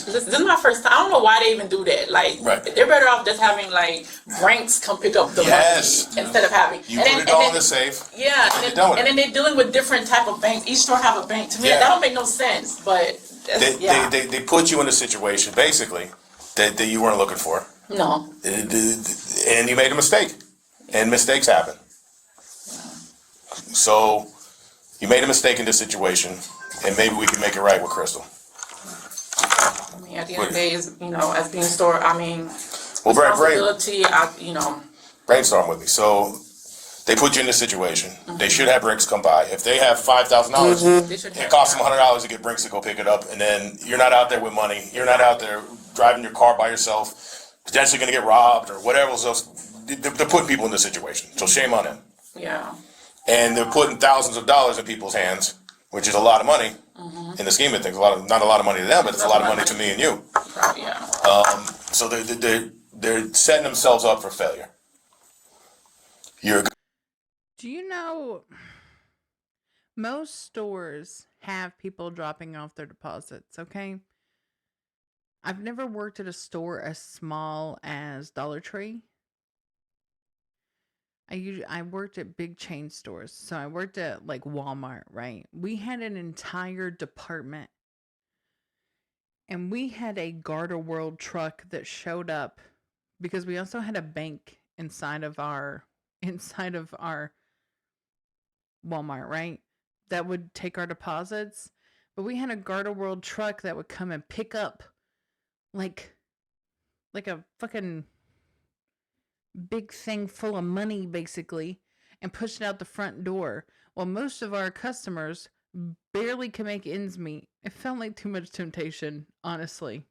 S6: This is my first time. I don't know why they even do that. Like, they're better off just having like ranks come pick up the money instead of having.
S8: You put it all in the safe.
S6: Yeah, and then they're dealing with different type of banks. Each store have a bank. To me, that don't make no sense. But
S8: they put you in a situation basically that you weren't looking for.
S6: No.
S8: And you made a mistake, and mistakes happen. So you made a mistake in this situation, and maybe we can make it right with Crystal.
S6: I mean, at the end of the day, as being a store, I mean,
S8: well,
S6: responsibility.
S8: brainstorm with me. So They put you in this situation. They should have Brinks come by. If they have $5,000,
S6: They should
S8: it
S6: have
S8: costs them $100 to get Brinks to go pick it up, and then you're not out there with money. You're not out there driving your car by yourself, potentially going to get robbed or whatever else. They're putting people in this situation, so shame on them.
S6: Yeah.
S8: And they're putting thousands of dollars in people's hands, which is a lot of money in the scheme of things. Not a lot of money to them, but it's a lot of money to me and you.
S6: Yeah.
S8: So they're setting themselves up for failure.
S1: Do you know most stores have people dropping off their deposits, okay? I've never worked at a store as small as Dollar Tree. I worked at big chain stores. So I worked at like Walmart, right? We had an entire department. And we had a Garter World truck that showed up because we also had a bank inside of our Walmart, right? That would take our deposits. But we had a Garter World truck that would come and pick up like a fucking big thing full of money basically and push it out the front door. Well, most of our customers barely can make ends meet. It felt like too much temptation, honestly.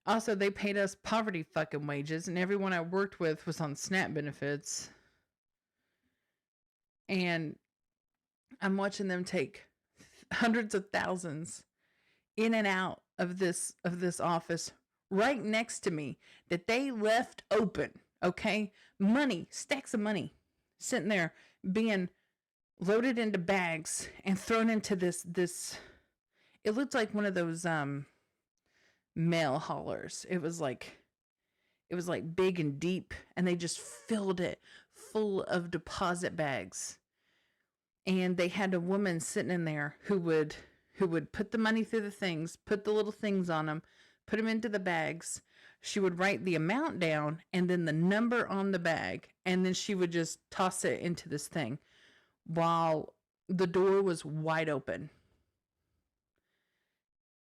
S1: Also, they paid us poverty fucking wages, and everyone I worked with was on SNAP benefits. And I'm watching them take hundreds of thousands in and out of this office right next to me that they left open, okay? Money, stacks of money sitting there being loaded into bags and thrown into this it looked like one of those mail haulers. It was like big and deep, and they just filled it full of deposit bags. And they had a woman sitting in there who would put the money through the things, put the little things on them, put them into the bags. She would write the amount down and then the number on the bag, and then she would just toss it into this thing while the door was wide open.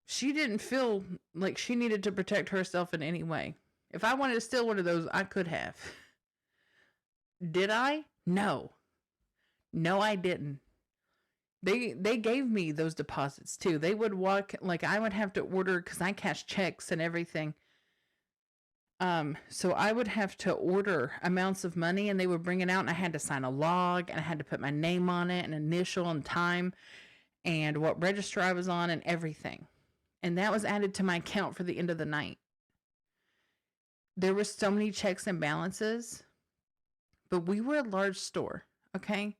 S1: She didn't feel like she needed to protect herself in any way. If I wanted to steal one of those, I could have. Did I? No. No, I didn't. They gave me those deposits too. They would walk, like I would have to order, because I cash checks and everything. So I would have to order amounts of money, and they would bring it out, and I had to sign a log, and I had to put my name on it, and initial and time, and what register I was on, and everything. And that was added to my account for the end of the night. There were so many checks and balances, but we were a large store, okay?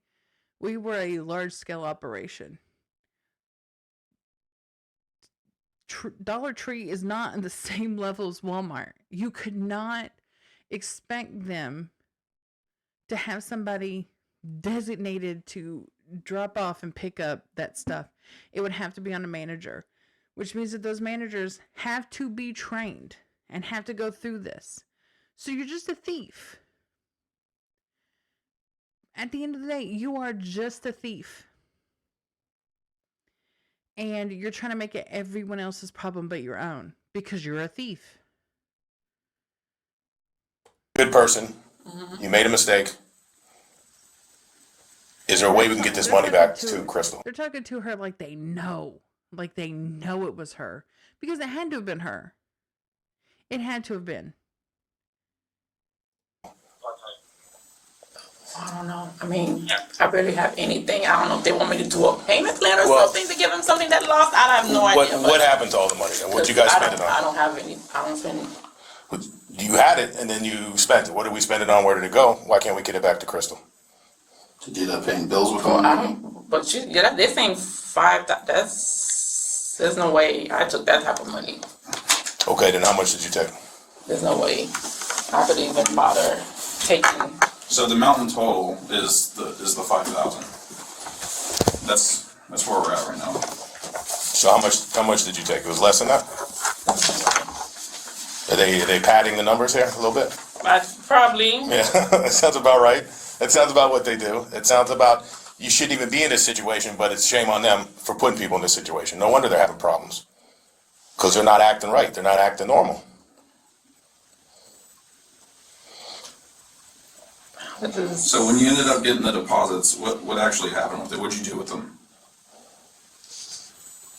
S1: We were a large scale operation. Dollar Tree is not in the same level as Walmart. You could not expect them to have somebody designated to drop off and pick up that stuff. It would have to be on a manager, which means that those managers have to be trained and have to go through this. So you're just a thief. At the end of the day, you are just a thief. And you're trying to make it everyone else's problem but your own because you're a thief.
S8: Good person. You made a mistake. Is there a way we can get this money back to Crystal?
S1: They're talking to her like they know. Like they know it was her. Because it had to have been her. It had to have been.
S6: I don't know. I mean, I barely have anything. I don't know if they want me to do a payment plan or something to give them something that lost. I have no idea.
S8: What happened to all the money? What you guys spend it on?
S6: I don't have any. I don't spend.
S8: You had it and then you spent it. What did we spend it on? Where did it go? Why can't we get it back to Crystal?
S9: To do that paying bills with
S6: Well,
S9: them?
S6: But this ain't there's no way I took that type of money.
S8: Okay, then how much did you take?
S6: There's no way I could even bother taking.
S7: So the amount in total is the 5,000. That's where we're at right now.
S8: So how much did you take? It was less than that? Are they padding the numbers here a little bit?
S6: Probably.
S8: Yeah, that sounds about right. That sounds about what they do. It sounds about you shouldn't even be in this situation, but it's shame on them for putting people in this situation. No wonder they're having problems. Because they're not acting right. They're not acting normal.
S6: This is
S7: So when you ended up getting the deposits, what actually happened with it? What'd you do with them?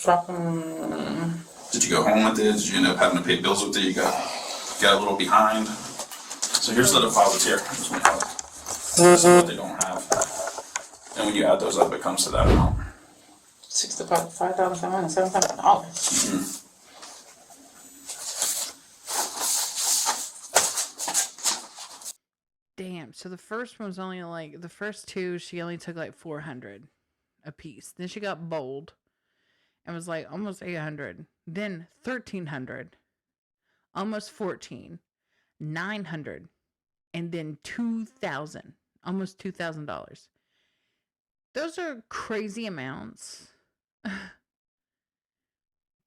S6: drop 'em.
S7: Did you go home with it? Did you end up having to pay bills with it? You got a little behind. So here's the deposits here. This is what they don't have. And when you add those up, it comes to that amount.
S6: $65,707.
S1: Damn. So the first one was only like the first two. She only took like 400 a piece. Then she got bold and was like almost 800. Then 1,300, almost 14, 900, and then 2,000, almost $2,000. Those are crazy amounts.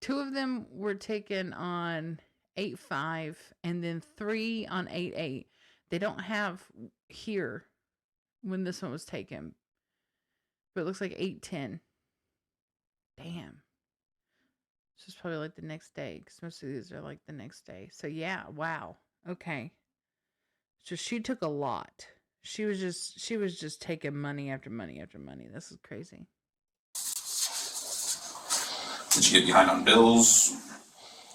S1: Two of them were taken on 8/5 and then 3 on 8/8. They don't have here when this one was taken, but it looks like 8/10. Damn. So it's probably like the next day because most of these are like the next day. So yeah, wow. Okay. So she took a lot. She was just taking money after money after money. This is crazy.
S7: Did you get behind on bills?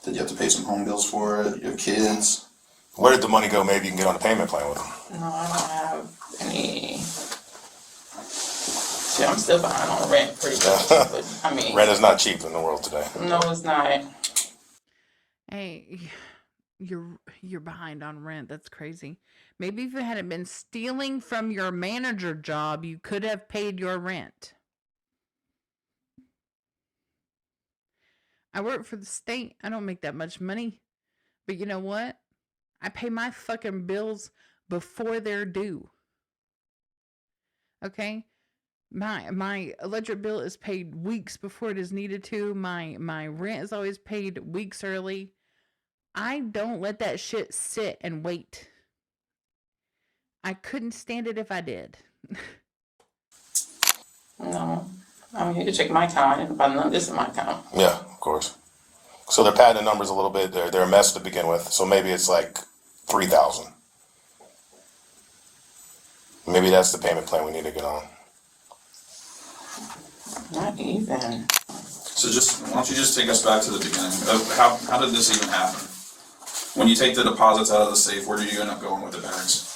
S7: Did you have to pay some home bills for it? You have kids?
S8: Where did the money go? Maybe you can get on a payment plan with them.
S6: No, I don't have any. See, I'm still behind on rent pretty much. But I mean,
S8: Rent is not cheap in the world today.
S6: no, it's not.
S1: Hey, you're behind on rent. That's crazy. Maybe if you hadn't been stealing from your manager job, you could have paid your rent. I work for the state. I don't make that much money. But you know what? I pay my fucking bills before they're due. Okay? My electric bill is paid weeks before it is needed to. My rent is always paid weeks early. I don't let that shit sit and wait. I couldn't stand it if I did.
S6: No. I mean, you can check my account. I didn't buy none of this in my account.
S8: Yeah, of course. So they're padding the numbers a little bit. They're a mess to begin with. So maybe it's like 3,000. Maybe that's the payment plan we need to get on.
S6: Not even.
S7: So why don't you just take us back to the beginning? How did this even happen? When you take the deposits out of the safe, where did you end up going with the bags?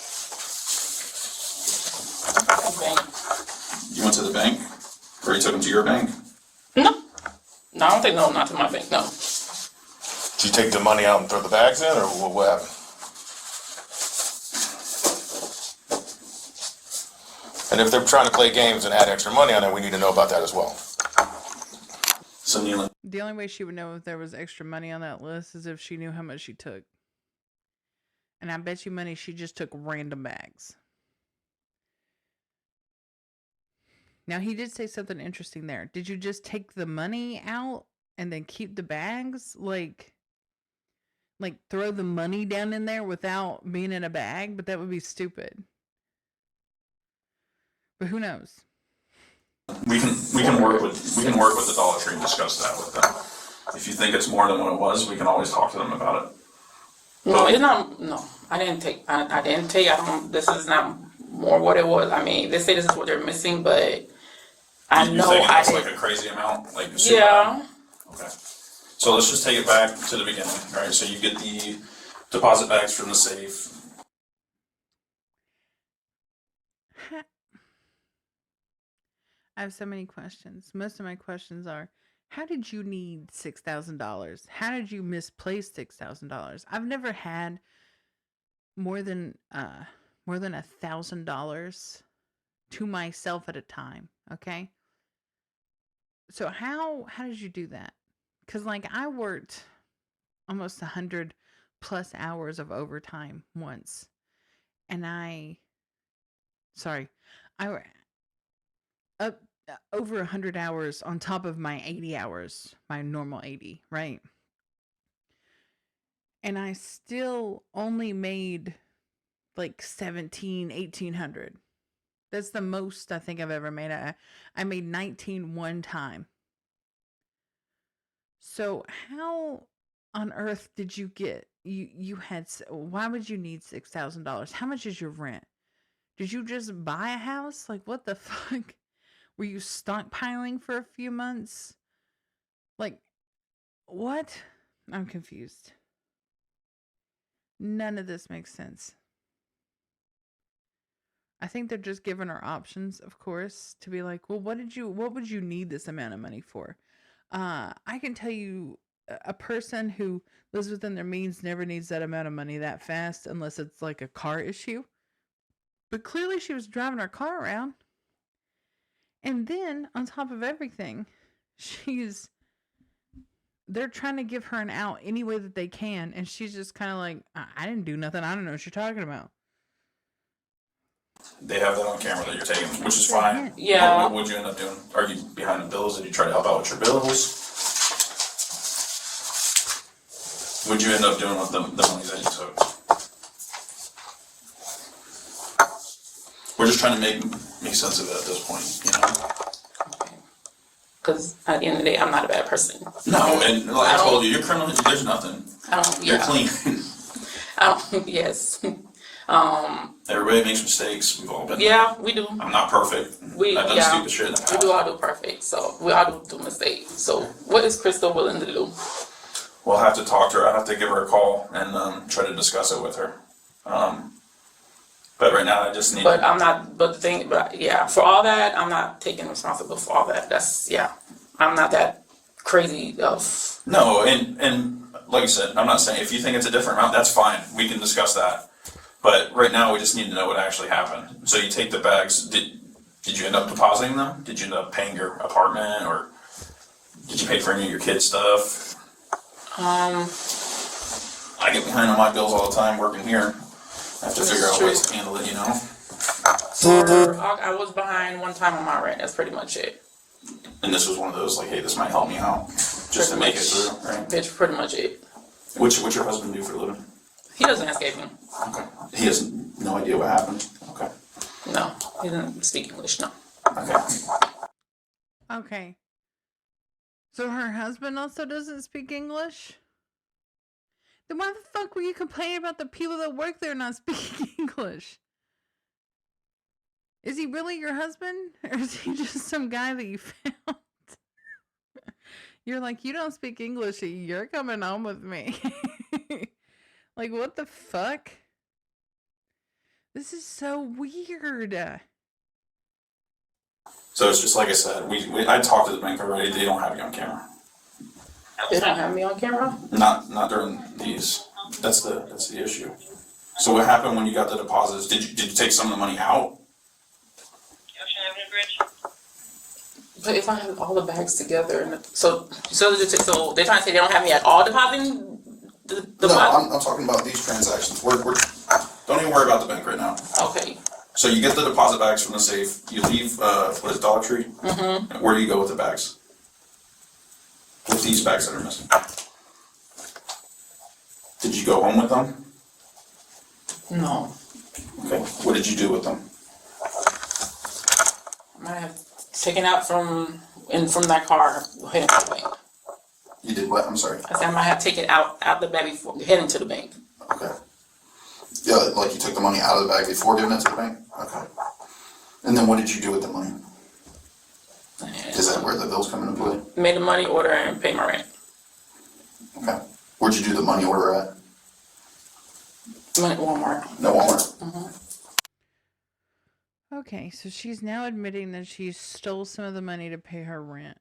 S6: Bank.
S7: You went to the bank? Or you took them to your bank?
S6: No. No, I don't think not to my bank. No.
S8: Did you take the money out and throw the bags in, or what happened? And if they're trying to play games and add extra money on it, we need to know about that as well.
S7: So Neela,
S1: The only way she would know if there was extra money on that list is if she knew how much she took. And I bet you money she just took random bags. Now, he did say something interesting there. Did you just take the money out and then keep the bags? Like throw the money down in there without being in a bag? But that would be stupid. But who knows?
S7: we can work with the Dollar Tree and discuss that with them. If you think it's more than what it was, we can always talk to them about it.
S6: No, it's not. No, I didn't take. I didn't take. I don't. This is not more what it was. I mean, they say this is what they're missing, but I
S7: You
S6: know
S7: think
S6: I
S7: it's
S6: didn't.
S7: like a crazy amount? Like super
S6: Yeah.
S7: Okay. So let's just take it back to the beginning, right? So you get the deposit bags from the safe.
S1: I have so many questions. Most of my questions are, how did you need $6,000? How did you misplace $6,000? I've never had more than $1,000 to myself at a time. Okay. So how did you do that? Because like I worked almost 100 plus hours of overtime once, and I up over 100 hours on top of my 80 hours, my normal 80, right? And I still only made like 1,800. That's the most I think I've ever made. I made 19 one time. So how on earth did you get, why would you need $6,000? How much is your rent? Did you just buy a house? Like, what the fuck? Were you stockpiling for a few months? Like, what? I'm confused. None of this makes sense. I think they're just giving her options, of course, to be like, well, what would you need this amount of money for? I can tell you a person who lives within their means never needs that amount of money that fast unless it's like a car issue. But clearly she was driving her car around. And then on top of everything, they're trying to give her an out any way that they can, and she's just kind of like, I didn't do nothing. I don't know what you're talking about.
S7: They have that on camera that you're taking, which is fine.
S6: Yeah.
S7: What'd you end up doing? Are you behind the bills? Did you try to help out with your bills? What'd you end up doing with the money that you took? We're just trying to make sense of it at this point, you know?
S6: Because at the end of the day, I'm not a bad person.
S7: No, and like I told you, you're criminal. There's nothing. You're clean.
S6: Yes.
S7: Everybody makes mistakes. We've all been.
S6: Yeah, we do.
S7: I'm not perfect. I've done stupid shit in the past.
S6: We do all do perfect, so we all do mistakes. So what is Crystal willing to do?
S7: We'll have to talk to her. I have to give her a call and try to discuss it with her. But right now, I just need.
S6: But I'm not. But yeah, for all that, I'm not taking responsibility for all that. I'm not that crazy of.
S7: No, and like I said, I'm not saying if you think it's a different amount, that's fine. We can discuss that. But right now, we just need to know what actually happened. So you take the bags. Did you end up depositing them? Did you end up paying your apartment, or did you pay for any of your kids' stuff? I get behind on my bills all the time working here. I have to figure out ways to handle it, you know.
S6: I was behind one time on my rent. That's pretty much it.
S7: And this was one of those like, hey, this might help me out, just to make it through, right?
S6: That's pretty much it.
S7: What's your husband do for a living?
S6: He doesn't escape me.
S7: Okay. He has no idea what happened. Okay.
S6: No, he doesn't speak English. No.
S7: Okay.
S1: Okay. So her husband also doesn't speak English? Then why the fuck were you complaining about the people that work there not speaking English? Is he really your husband? Or is he just some guy that you found? You're like, you don't speak English, you're coming home with me. Like, what the fuck? This is so weird.
S7: So it's just like I said, I talked to the bank already, they don't have you on camera.
S6: They don't have me on camera?
S7: Not during these. That's the issue. So what happened when you got the deposits? Did you take some of the money out?
S6: But if I have all the bags together, and so they're trying to say they don't have me at all depositing the
S7: No, I'm talking about these transactions. Don't even worry about the bank right now.
S6: Okay.
S7: So you get the deposit bags from the safe. You leave, what is it, Dollar Tree? Mm-hmm. Where do you go with the bags? With these bags that are missing. Did you go home with them?
S6: No.
S7: Okay. What did you do with them?
S6: I might have taken out from that car heading to the bank.
S7: You did what? I'm sorry.
S6: I said I might have taken out the bag before heading to the bank.
S7: Okay. Yeah, like you took the money out of the bag before giving it to the bank? Okay. And then what did you do with the money? Is that where the bills come into play?
S6: Made a money order and paid my rent.
S7: Okay. Where'd you do the money order at?
S6: Money at Walmart.
S7: No, Walmart.
S6: Mm-hmm.
S1: Okay, so she's now admitting that she stole some of the money to pay her rent.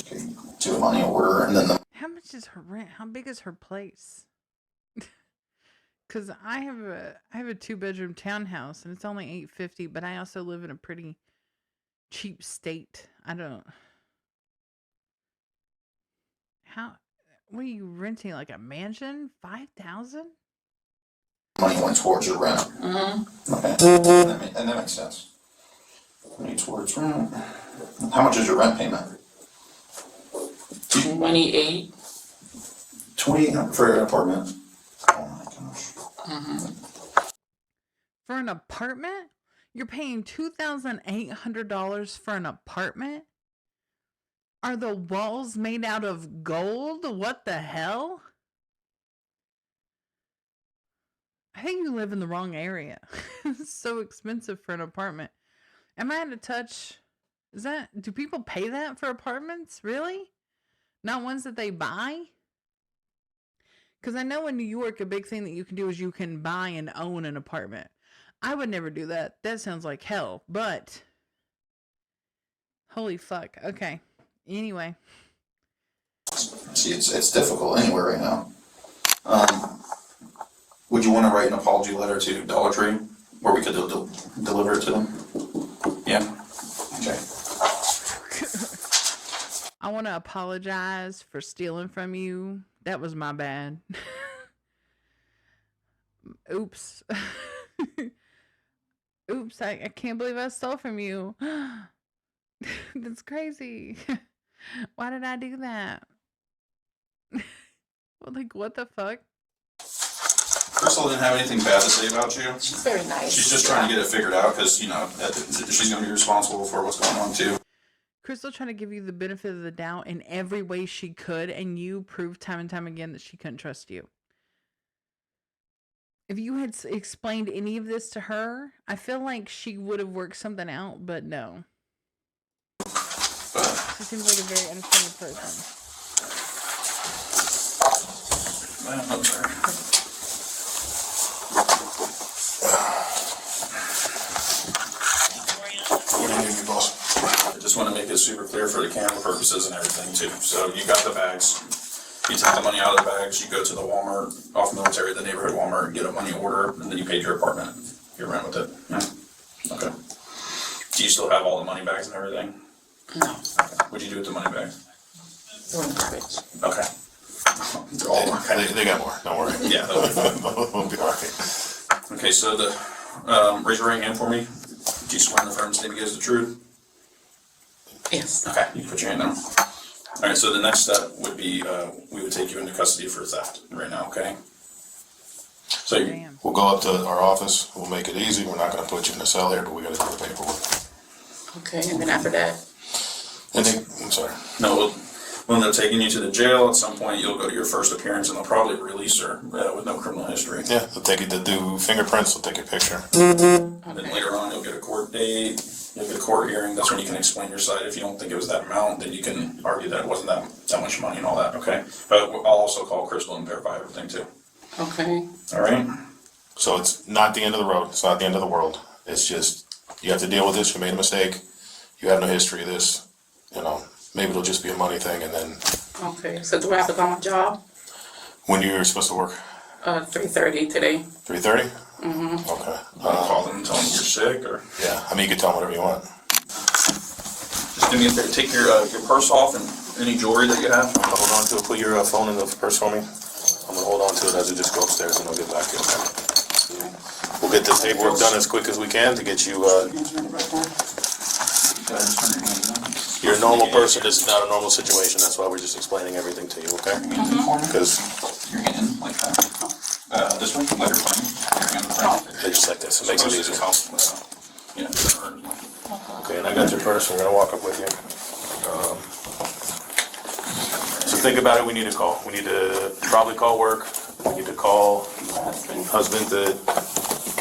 S7: Okay. Do a money order and then
S1: How much is her rent? How big is her place? Because I have a 2-bedroom townhouse and it's only $850, but I also live in a pretty cheap state. What are you renting? Like a mansion? $5,000?
S7: money went towards your rent.
S6: Mm-hmm.
S7: Okay. And that makes sense. Money towards rent. How much is your rent payment?
S6: 28.
S7: 28 for an apartment? Oh my gosh.
S6: Mm-hmm.
S1: For an apartment? You're paying $2,800 for an apartment? Are the walls made out of gold? What the hell? I think you live in the wrong area. It's so expensive for an apartment. Am I out of touch? Do people pay that for apartments? Really? Not ones that they buy? Because I know in New York, a big thing that you can do is you can buy and own an apartment. I would never do that. That sounds like hell, but holy fuck. Okay. Anyway.
S9: See, it's difficult anywhere right now. Would you want to write an apology letter to Dollar Tree where we could deliver it to them? Yeah? Okay.
S1: I want to apologize for stealing from you. That was my bad. Oops. Oops, I can't believe I stole from you. That's crazy. Why did I do that? Like, what the fuck?
S7: Crystal didn't have anything bad to say about you.
S6: She's very nice.
S7: She's just trying to get it figured out because, you know, she's going to be responsible for what's going on too.
S1: Crystal trying to give you the benefit of the doubt in every way she could, and you proved time and time again that she couldn't trust you. If you had explained any of this to her, I feel like she would have worked something out, but no. She seems like a very understanding person.
S7: I'm sorry.
S8: What do you need, boss?
S7: I just want to make it super clear for the camera purposes and everything too. So you got the bags. You take the money out of the bags, you go to the Walmart, off Military, the neighborhood Walmart, and get a money order, and then you paid your apartment. You ran with it. Yeah. Okay. Do you still have all the money bags and everything?
S6: No.
S7: Okay. What'd you do with the money bags?
S6: We're in the garbage.
S7: Okay. They're all okay.
S8: They got more, don't worry.
S7: Yeah, that'll be fine.
S8: We'll be all right.
S7: Okay, so raise your right hand for me. Do you swear in the firm's name against the truth?
S6: Yes.
S7: Okay, you can put your hand down. All right, so the next step would be, we would take you into custody for theft right now, okay? So
S1: Damn.
S8: We'll go up to our office, we'll make it easy, we're not gonna put you in a cell here, but we gotta do the paperwork.
S6: Okay, and then after that,
S8: And then, I'm sorry.
S7: no, we'll end up taking you to the jail. At some point, you'll go to your first appearance, and they'll probably release her with no criminal history.
S8: Yeah, they'll take you to do fingerprints, they'll take your picture.
S7: And then later on, you'll get a court date. You'll get a court hearing. That's when you can explain your side. If you don't think it was that amount, then you can argue that it wasn't that much money and all that. Okay, but I'll also call Crystal and verify everything too.
S6: okay.
S7: All right.
S8: So it's not the end of the road, it's not the end of the world. It's just, you have to deal with this, you made a mistake, you have no history of this, you know, maybe it'll just be a money thing, and then,
S6: Okay, so do I have to go on my job?
S8: when you're supposed to work?
S6: 3:30 today.
S8: 3:30? Mm-hmm. Okay.
S7: I'll call them and tell them you're sick, or
S8: Yeah, I mean, you can tell them whatever you want.
S7: just do me a favor. Take your purse off and any jewelry that you have.
S8: I'm gonna hold on to it, put your phone in the purse for me. I'm gonna hold on to it as you just go upstairs and I'll get back to you, okay? We'll get this paperwork done as quick as we can to get you, you're a normal person, this is not a normal situation, that's why we're just explaining everything to you, okay? Because,
S7: Your hand like that. This one, let her find your hand in the front.
S8: just like this, it makes it easy.
S7: Yeah.
S8: Okay, and I got your purse, we're gonna walk up with you. So think about it, we need a call. We need to probably call work, we need to call husband to,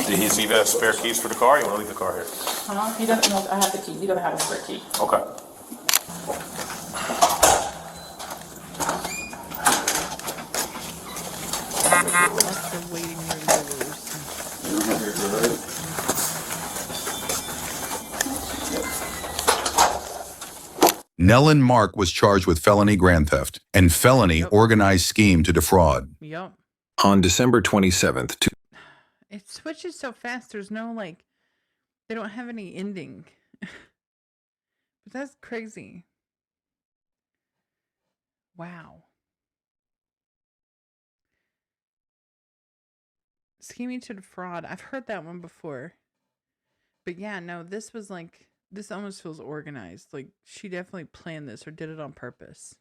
S8: did he have spare keys for the car, you wanna leave the car here?
S6: He doesn't know I have the key. He doesn't have a spare key.
S8: Okay.
S1: Lots of waiting room doors.
S2: Nellen Mark was charged with felony grand theft and felony organized scheme to defraud.
S1: Yup.
S10: On December 27th,
S1: It switches so fast. There's no, like, they don't have any ending. But that's crazy. Wow. Scheming to defraud. I've heard that one before. But yeah, no, this was like, this almost feels organized. Like, she definitely planned this or did it on purpose.